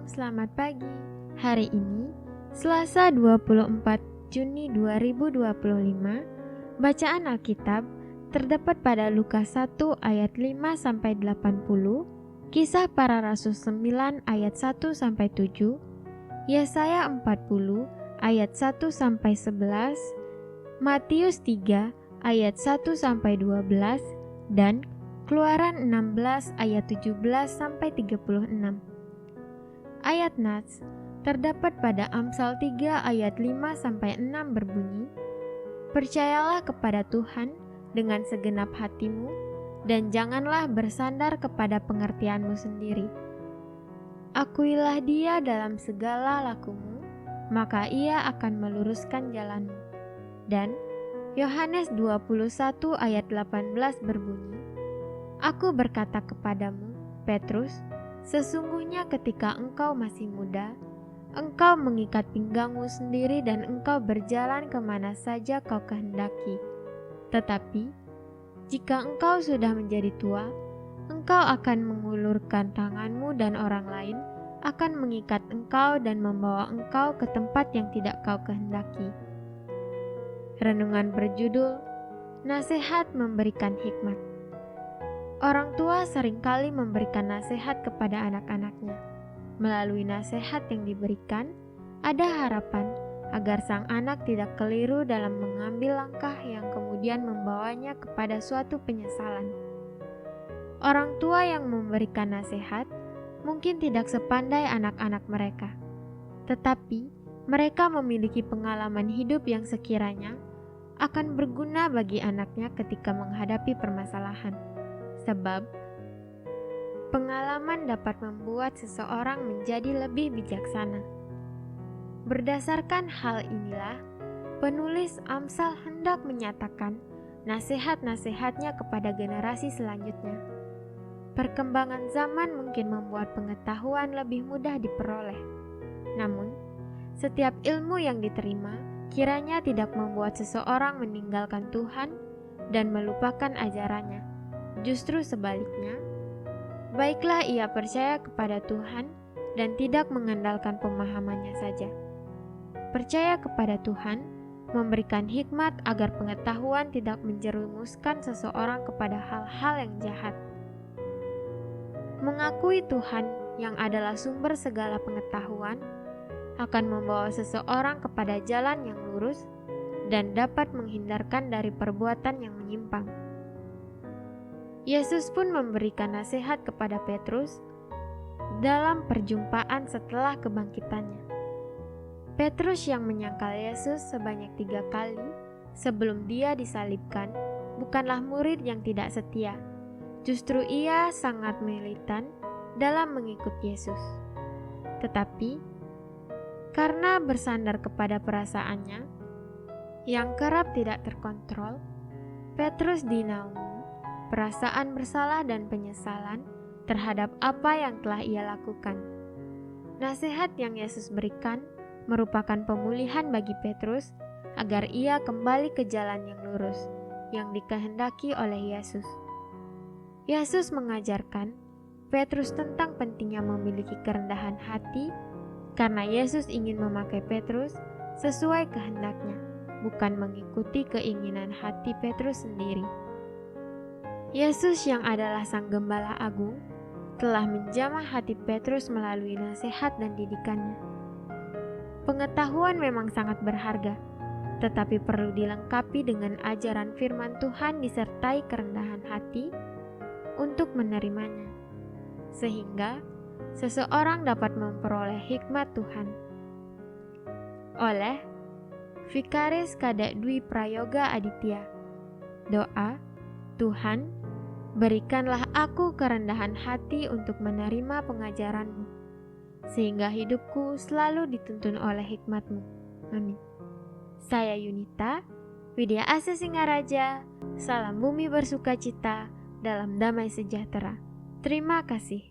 selamat pagi. Hari ini, Selasa 24 Juni 2025, bacaan Alkitab terdapat pada Lukas 1 ayat 5-80, Kisah Para Rasul 9 ayat 1-7, Yesaya 40 ayat 1-11, Matius 3 ayat 1-12, dan Keluaran 16 ayat 17-36. Ayat Nats terdapat pada Amsal 3 ayat 5-6 berbunyi, "Percayalah kepada Tuhan dengan segenap hatimu, dan janganlah bersandar kepada pengertianmu sendiri. Akuilah Dia dalam segala lakumu, maka Ia akan meluruskan jalanmu." Dan Yohanes 21 ayat 18 berbunyi, "Aku berkata kepadamu, Petrus, sesungguhnya ketika engkau masih muda, engkau mengikat pinggangmu sendiri dan engkau berjalan kemana saja kau kehendaki. Tetapi, jika engkau sudah menjadi tua, engkau akan mengulurkan tanganmu dan orang lain akan mengikat engkau dan membawa engkau ke tempat yang tidak kau kehendaki." Renungan berjudul, Nasihat Memberikan Hikmat. Orang tua seringkali memberikan nasihat kepada anak-anaknya. Melalui nasihat yang diberikan, ada harapan agar sang anak tidak keliru dalam mengambil langkah yang kemudian membawanya kepada suatu penyesalan. Orang tua yang memberikan nasihat mungkin tidak sepandai anak-anak mereka, tetapi mereka memiliki pengalaman hidup yang sekiranya akan berguna bagi anaknya ketika menghadapi permasalahan. Sebab, pengalaman dapat membuat seseorang menjadi lebih bijaksana. Berdasarkan hal inilah, penulis Amsal hendak menyatakan nasihat-nasihatnya kepada generasi selanjutnya. Perkembangan zaman mungkin membuat pengetahuan lebih mudah diperoleh. Namun, setiap ilmu yang diterima kiranya tidak membuat seseorang meninggalkan Tuhan dan melupakan ajarannya. Justru sebaliknya, baiklah ia percaya kepada Tuhan dan tidak mengandalkan pemahamannya saja. Percaya kepada Tuhan memberikan hikmat agar pengetahuan tidak menjerumuskan seseorang kepada hal-hal yang jahat. Mengakui Tuhan yang adalah sumber segala pengetahuan akan membawa seseorang kepada jalan yang lurus dan dapat menghindarkan dari perbuatan yang menyimpang. Yesus pun memberikan nasihat kepada Petrus dalam perjumpaan setelah kebangkitannya. Petrus yang menyangkal Yesus sebanyak 3 kali sebelum dia disalibkan bukanlah murid yang tidak setia. Justru ia sangat militan dalam mengikut Yesus. Tetapi, karena bersandar kepada perasaannya yang kerap tidak terkontrol, Petrus dinaungi perasaan bersalah dan penyesalan terhadap apa yang telah ia lakukan. Nasihat yang Yesus berikan merupakan pemulihan bagi Petrus agar ia kembali ke jalan yang lurus yang dikehendaki oleh Yesus. Yesus mengajarkan Petrus tentang pentingnya memiliki kerendahan hati karena Yesus ingin memakai Petrus sesuai kehendaknya, bukan mengikuti keinginan hati Petrus sendiri. Yesus yang adalah Sang Gembala Agung telah menjamah hati Petrus melalui nasihat dan didikannya. Pengetahuan memang sangat berharga, tetapi perlu dilengkapi dengan ajaran firman Tuhan disertai kerendahan hati untuk menerimanya, sehingga seseorang dapat memperoleh hikmat Tuhan. Oleh Vikaris Kadek Dwi Prayoga Aditya. Doa, Tuhan, berikanlah aku kerendahan hati untuk menerima pengajaran-Mu, sehingga hidupku selalu dituntun oleh hikmat-Mu. Amin. Saya Yunita, Widya Asih Singaraja. Salam bumi bersukacita dalam damai sejahtera. Terima kasih.